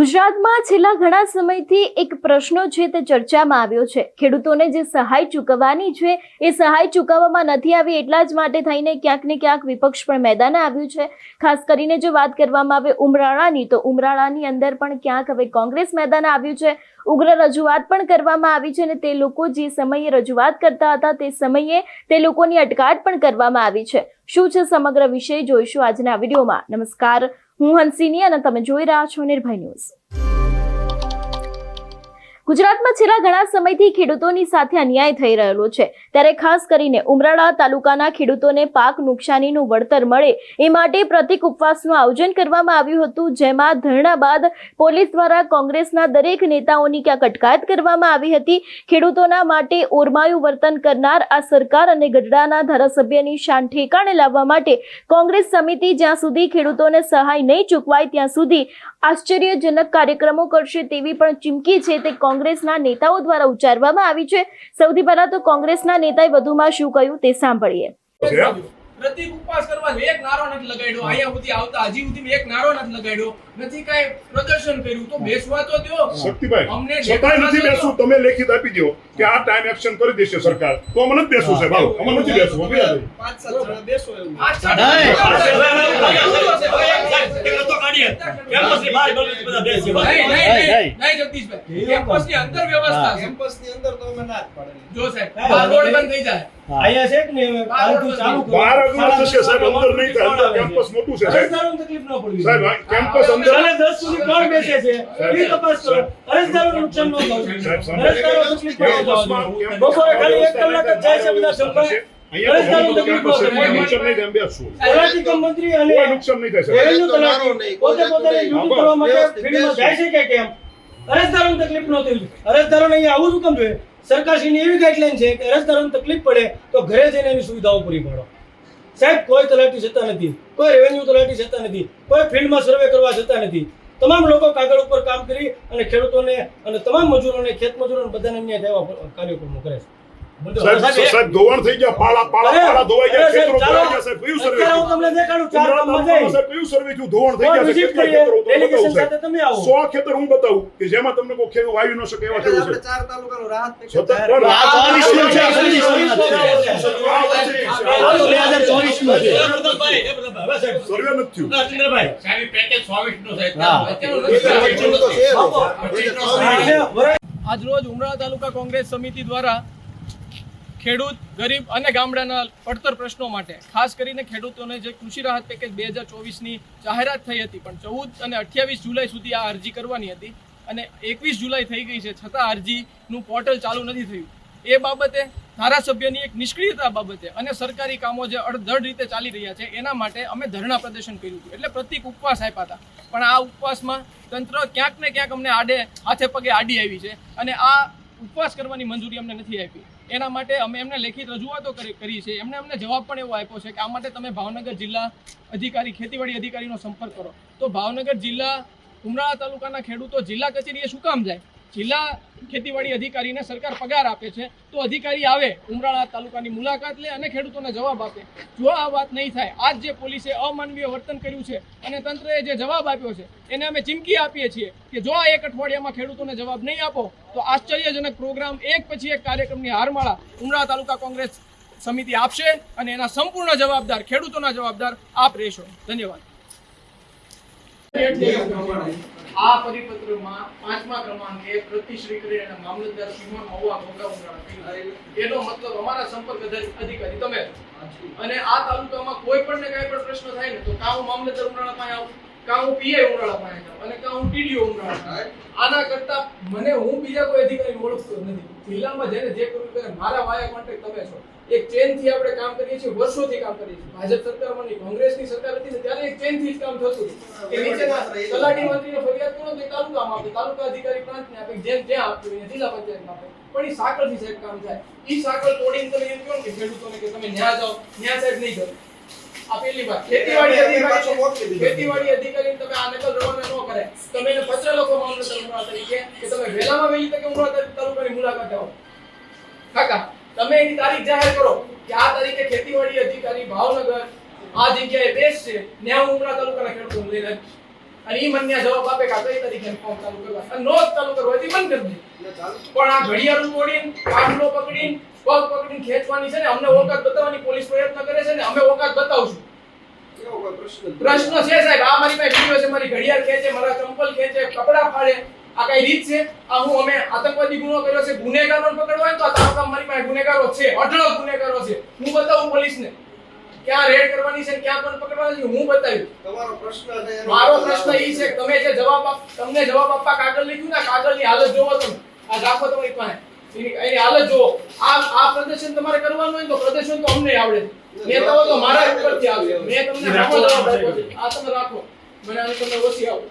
ગુજરાતમાં છેલ્લા ઘણા સમયથી એક પ્રશ્ન છે તે ચર્ચામાં આવ્યો છે। ખેડૂતોને જે સહાય ચૂકવવાની છે એ સહાય ચૂકવવામાં નથી આવી, એટલા જ માટે થઈને ક્યાંક ને ક્યાંક વિપક્ષ પણ મેદાને આવ્યું છે। ખાસ કરીને જો વાત કરવામાં આવે ઉમરાળાની, તો ઉમરાળાની અંદર પણ ક્યાંક હવે કોંગ્રેસ મેદાને આવ્યું છે। ઉગ્ર રજૂઆત પણ કરવામાં આવી છે અને તે લોકો જે સમયે રજૂઆત કરતા હતા તે સમયે તે લોકોની અટકાયત પણ કરવામાં આવી છે। શું છે સમગ્ર વિષય જોઈશું આજના વિડીયોમાં। નમસ્કાર, હું હંસિની અને તમે જોઈ રહ્યા છો નિર્ભય ન્યૂઝ। ગુજરાતમાં છેલ્લા ઘણા સમયથી ખેડૂતોની સાથે અન્યાય થઈ રહેલો છે, ત્યારે ખાસ કરીને ઉમરાળા તાલુકાના ખેડૂતોને પાક નુકસાનીનું વળતર મળે એ માટે પ્રતિક ઉપવાસનું આયોજન કરવામાં આવ્યું હતું, જેમાં ધરણા બાદ પોલીસ દ્વારા કોંગ્રેસના દરેક નેતાઓની ક્યાંક અટકાયત કરવામાં આવી હતી। ખેડૂતોના માટે ઓરમાયું વર્તન કરનાર આ સરકાર અને ગઢડાના ધારાસભ્યની શાન ઠેકાણે લાવવા માટે કોંગ્રેસ સમિતિ જ્યાં સુધી ખેડૂતોને સહાય નહીં ચૂકવાય ત્યાં સુધી આશ્ચર્યજનક કાર્યક્રમો કરશે તેવી પણ ચીમકી છે તે કોંગ્રેસના નેતાઓ દ્વારા ઉચ્ચારવામાં આવી છે। સૌથી પહેલા તો કોંગ્રેસના નેતાએ વધુમાં શું કહ્યું તે સાંભળીએ। પ્રતિક ઉપવાસ કરવા એક નારો નથી લગાડ્યો, અહીંયા સુધી આવતા હજી સુધી એક નારો નથી લગાડ્યો, નથી કઈ પ્રદર્શન કર્યું, તો બેસવા તો દો શક્તિભાઈ। છતાંય નથી બેસવું, તમે લેખિત આપી દો કે આ ટાઈમ એક્શન કરી દેશે સરકાર, તો અમને નથી બેસવું છે ભાઈ, અમને નથી બેસવું। 5-7 જણા બેસો એવું નહીં જગદીશભાઈ, કેમ્પસની અંદર વ્યવસ્થા છે, કેમ્પસની અંદર તો અમે ના જ પાડેલી જો સાહેબ આ રોડ બંધ થઈ જાય આયા છે કે ને કાલથી ચાલુ કરો 12 અગર થશે સાહેબ, અંદર નહીં થાય, અંદર કેમ્પસ મોટું છે સાહેબ, અરજદારોને તકલીફ ન પડવી સાહેબ, કેમ્પસ અંદર અને 10 સુધી કોણ બેસે છે એ તપાસ કરો, અરજદારોને નુકસાન ન થાય, અરજદારો તકલીફ ન થાય, બપોરે ખાલી 1 કલાક જ જાય છે બધા સંપર્ક, અરજદારોને તકલીફ ન થાય, નુકસાન નહીં થાય, બેસવું તલાટી મંત્રી અને કોઈ નુકસાન નહીં થાય રેવન્યુ તલાટી પોતે ડ્યુટી કરવા માટે ફિલ્ડમાં જાય છે કે કેમ, અરજદારોને તકલીફ ન થવી જોઈએ। અરજદારોને અહીંયા આવું જ કેમ જોઈએ? સરકારશ્રીની એવી ગાઈડલાઈન છે કે અરજદારોને તકલીફ પડે તો ઘરે જઈને એની સુવિધાઓ પૂરી પાડો। સાહેબ, કોઈ તલાટી જતા નથી, કોઈ રેવન્યુ તલાટી જતા નથી, કોઈ ફિલ્ડમાં સર્વે કરવા જતા નથી, તમામ લોકો કાગળ ઉપર કામ કરી અને ખેડૂતોને અને તમામ મજૂરોને, ખેત મજૂરોને બધાને અન્યાય થવા કાર્યક્રમો કરે છે। સાહેબ ધોવાણ થઈ ગયા, પાળા ધોવાઈ ગયા, ખેતરો ધોવાઈ ગયા સાહેબ, કયું સર્વે હું તમને દેખાડું 4 ગામમાં જઈ સાહેબ, કયું સર્વે થયું, ધોવાણ થઈ ગયા છે, કેટલા ખેતરો ડેલિગેશન સાથે તમે આવો 100 ખેતર હું બતાવું કે જેમાં તમને કોઈ ખેડૂત વાવી ન શકે એવા ખેડૂત છે। 4 તાલુકાનો રાહત પેકેજ સર્વે નથી થયું। આજ રોજ ઉમરાળા તાલુકા કોંગ્રેસ સમિતિ દ્વારા ખેડૂત, ગરીબ અને ગામડાના પડતર પ્રશ્નો માટે ખાસ કરીને ખેડૂતોને જે કૃષિ રાહત પેકેજ 2024ની જાહેરાત થઈ હતી, પણ 14 અને 28 જુલાઈ સુધી આ અરજી કરવાની હતી અને 21 જુલાઈ થઈ ગઈ છે, છતાં અરજીનું પોર્ટલ ચાલુ નથી થયું। એ બાબતે ધારાસભ્યની એક નિષ્ક્રિયતા બાબતે અને સરકારી કામો જે અડધડ રીતે ચાલી રહ્યા છે એના માટે અમે ધરણા પ્રદર્શન કર્યું હતું, એટલે પ્રતિક ઉપવાસ આપ્યા હતા, પણ આ ઉપવાસમાં તંત્ર ક્યાંક ને ક્યાંક અમને હાથે પગે આડી આવી છે અને આ ઉપવાસ કરવાની મંજૂરી અમને નથી આપી। એના માટે અમે એમને લેખિત રજૂઆતો કરી છે, અમને જવાબ પણ એવો આપ્યો છે કે આ માટે તમે ભાવનગર જિલ્લા અધિકારી, ખેતીવાડી અધિકારીનો સંપર્ક કરો। તો ભાવનગર જિલ્લા ઉમરાળા તાલુકાના ખેડૂતો જિલ્લા કચેરીએ શું કામ જાય? જિલ્લા ખેતીવાડી અધિકારીને સરકાર પગાર આપે છે, તો અધિકારી આવે, ઉમરાળા તાલુકાની મુલાકાત લે અને ખેડૂતોને જવાબ આપે। જો આ વાત નહીં થાય, આજ જે પોલીસે અમાનવીય વર્તન કર્યું છે અને તંત્રએ જે જવાબ આપ્યો છે એને અમે ચીમકી આપીએ છીએ કે જો આ 1 અઠવાડિયામાં ખેડૂતોને જવાબ નહીં આપો તો આશ્ચર્યજનક પ્રોગ્રામ એક પછી એક કાર્યક્રમની હારમાળા ઉમરાળા તાલુકા કોંગ્રેસ સમિતિ આપશે અને એના સંપૂર્ણ જવાબદાર ખેડૂતોના જવાબદાર આપ રહેશો। ધન્યવાદ। આ પરિપત્રમાં 5મા ક્રમાંકે પ્રતિશ્રી કરીને મામલતદાર સિંહોન મહુવા ગોગા ઉમરાળા એનો મતલબ અમારા સંપર્ક અધિકારી તમે અને આ તાલુકામાં કોઈ પણ ને કઈ પણ પ્રશ્ન થાય ને તો કાં હું મામલતદાર ઉમરાળા પાસે આવું, કાં હું પીએ ઉમરાળા પાસે જાઉં અને કાં હું ટીડીઓ ઉમરાળા। આના કરતા હું બીજા કોઈ અધિકારી ઓળખતો નથી જિલ્લામાં, જેને જે કરવું કરે મારા વાયા કોન્ટેક્ટ તમે છો। એક ચેન થી આપણે કામ કરીએ છીએ, વર્ષોથી કામ કરીએ છીએ। ભાજપ સરકારમાં નહીં, કોંગ્રેસની સરકાર હતી ને ત્યારે એક ચેન થી જ કામ થતું હતું કે નીચેના તલાટી મંત્રીને ફરિયાદ કરો તો તાલુકામાં આપે, તાલુકા અધિકારી પ્રાંતને આપે, જેમ જ્યાં આપ્યું જિલ્લા પંચાયતમાં આપે, પણ એ સાંકળથી સાહેબ કામ થાય। એ સાંકળ તોડીને તમે એમ કહો કે ખેડૂતોને કે તમે ન્યા જાઓ, ન્યા સાહેબ નહીં કરો। આ પહેલી વાત। ખેતીવાડી અધિકારી તમે આ નકલ રવાના ન કરે, તમે એને પત્ર લખો મામલતદાર ઉમરાળા તરીકે કે તમે વહેલામાં વહેલી તકે ઉમરાળા તાલુકાની મુલાકાત આવો। કાકા તમે એની તારીખ જાહેર કરો કે આ તારીખે ખેતીવાડી અધિકારી ભાવનગર આ જગ્યાએ બેસશે, ન્યા ઉમરાળા તાલુકાના ખેડૂતોને લઈને અને ઈ મને ત્યાં જવાબ આપે કે આ કઈ તારીખે ફોર્મ ચાલુ કરવા અને નો ચાલુ કરવો હોય તો બંધ કરી દે. પણ આ ઘડિયાળ તોડીને કાગડો પકડીને પગ પકડીને ખેંચવાની છે ને અમને ઓકાત બતાવવાની પોલીસ પ્રયત્ન કરે છે ને અમે ઓકાત બતાવશું. પ્રશ્ન છે સાહેબ, આ મારી પાસે વિડિયો છે, મારી ઘડિયાળ ખેંચે, મારા ચંપલ ખેંચે, કપડા ફાડે, આ કઈ રીત છે? આ હું અમે આતંકવાદી ગુનો કર્યો છે, ગુનેગારોને પકડવા હોય તો આ તાલુકામાં મારી પાસે ગુનેગારો છે, અઢળક ગુનેગારો છે, હું બતાવું પોલીસને ક્યાં રેડ કરવાની છે, ક્યાં પણ પકડવાની છે, હું બતાવ્યું. તમારો પ્રશ્ન છે, મારો પ્રશ્ન ઈ છે કે તમે જે તમને જવાબ આપવા કાગળ લખ્યું ને, કાગળની હાલત જોવો તમે. આ રાખો તમારી પાસે, એની હાલત જોવો. આ પ્રદર્શન તમારે કરવાનું હોય તો પ્રદર્શન તો અમને આવડે છે. નેતાઓ તો મારા ઉપરથી આવશે. મેં તમને રાખો જવાબ આપ્યો છે. આ તમે રાખો, મને આની તમને ઓછી આવો.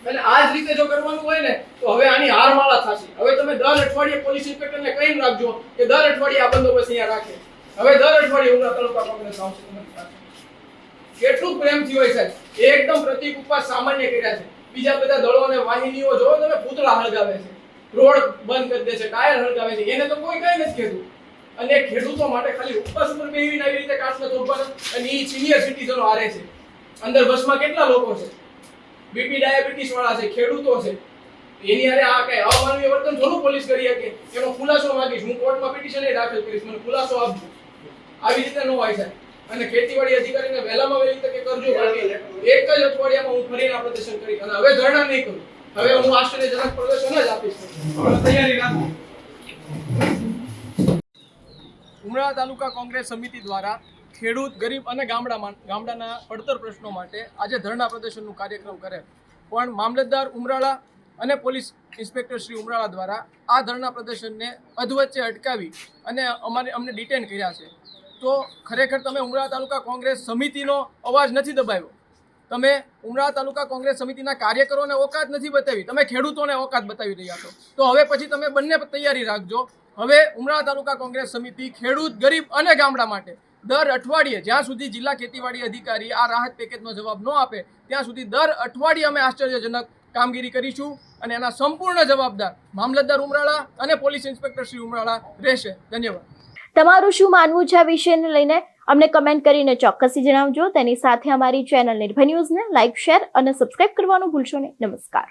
અને આ જ રીતે જો કરવાનું હોય ને તો હવે આની હારમાળા થશે. હવે તમે દર અઠવાડિયે પોલીસ ઇન્સ્પેક્ટરને કહીને રાખજો કે દર અઠવાડિયે આ બંદોબસ્ત અહીંયા રાખે. હવે દર અઠવાડિયે ઉમરા તાલુકા કોંગ્રેસ આવશે તમારી પાસે. કેટલું પ્રેમથી હોય સાહેબ, એકદમ પ્રતિક ઉપવાસ સામાન્ય કર્યા છે. બીજા બધા દળો અને વાહિનીઓ જો તમે પૂતળા હળગાવે છે, રોડ બંધ કરી દે છે, ટાયર હળગાવે છે, એને તો કોઈ કઈ નથી કહેતું. અને ખેડૂતો માટે ખાલી ઉપવાસ ઉપર બેહીને આવી રીતે કાચના તોડવાના, અને ઈ સિનિયર સિટીઝનો હારે છે. અંદર બસમાં કેટલા લોકો છે, બીપી ડાયાબિટીસ વાળા છે, ખેડૂતો છે. એની હારે આ કઈ અમાનવીય વર્તન થોડું પોલીસ કરી શકે? એનો ખુલાસો માંગીશ હું, કોર્ટમાં પિટિશન દાખલ કરીશ, મને ખુલાસો આપજો. આવી રીતે ન હોય સાહેબ. અને ખેતીવાડી અધિકારીને વહેલામાં વહેલી તકે કરજો, બાકી એક જ અઠવાડિયામાં હું ફરીને આ પ્રદર્શન કરીશ. અને હવે ધરણા નહીં કરું, હવે હું આશ્ચર્યજનક પ્રદર્શન જ આપીશ. તૈયારી રાખો. ઉમરા તાલુકા કોંગ્રેસ સમિતિ દ્વારા ખેડૂત, ગરીબ અને ગામડાના પડતર પ્રશ્નો માટે આજે ધરણા પ્રદર્શનનું કાર્યક્રમ કરે, પણ મામલતદાર ઉમરાળા અને પોલીસ ઇન્સ્પેક્ટર શ્રી ઉમરાળા દ્વારા આ ધરણા પ્રદર્શનને અધવચ્ચે અટકાવી અને અમને ડિટેન કર્યા છે. તો ખરેખર તમે ઉમરાળા તાલુકા કોંગ્રેસ સમિતિનો અવાજ નથી દબાવ્યો, તમે ઉમરાળા તાલુકા કોંગ્રેસ સમિતિના કાર્યકરોને ઓકાત નથી બતાવી, તમે ખેડૂતોને ઓકાત બતાવી રહ્યા છો. તો હવે પછી તમે બંને તૈયારી રાખજો. હવે ઉમરાળા તાલુકા કોંગ્રેસ સમિતિ ખેડૂત, ગરીબ અને ગામડા માટે દર અઠવાડિયે, જ્યાં સુધી જિલ્લા ખેતીવાડી અધિકારી આ રાહત પેકેજનો જવાબ ન આપે ત્યાં સુધી દર અઠવાડિયે અમે આશ્ચર્યજનક કામગીરી કરીશું. અને એના સંપૂર્ણ જવાબદાર મામલતદાર ઉમરાળા અને પોલીસ ઇન્સ્પેક્ટર શ્રી ઉમરાળા રહેશે. ધન્યવાદ. તમારું શું માનવું છે આ વિષયને લઈને અમને કમેન્ટ કરીને ચોક્કસથી જણાવજો. તેની સાથે અમારી ચેનલ નિર્ભય ન્યૂઝને લાઇક, શેર અને સબસ્ક્રાઇબ કરવાનું ભૂલશો નહીં. નમસ્કાર.